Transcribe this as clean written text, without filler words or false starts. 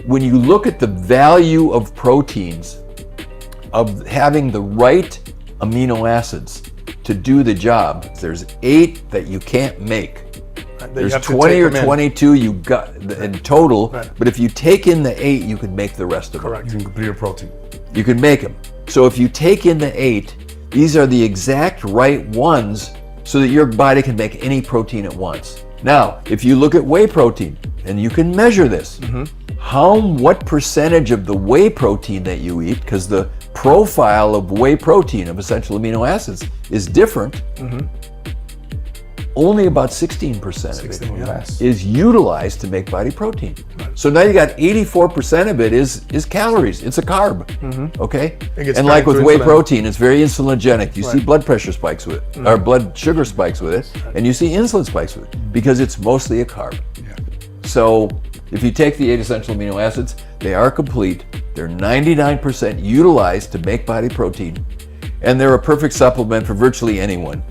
when you look at the value of proteins, of having the right amino acids to do the job, there's 8 that you can't make. There's 20 or 22 you got in total, but if you take in the 8, you can make the rest of them. Correct. You can complete your protein. You can make them. So if you take in the 8, these are the exact right ones so that your body can make any protein at once. Now, if you look at whey protein, and you can measure this, what percentage of the whey protein that you eat, because the profile of whey protein, of essential amino acids, is different, only about 16% of it is utilized to make body protein. So now you got 84% of it is calories. It's a carb, okay? And like with whey protein, it's very insulinogenic. You see blood pressure spikes with it, or blood sugar spikes with it, and you see insulin spikes with it, because it's mostly a carb. So if you take the 8 essential amino acids, they are complete. They're 99% utilized to make body protein, and they're a perfect supplement for virtually anyone.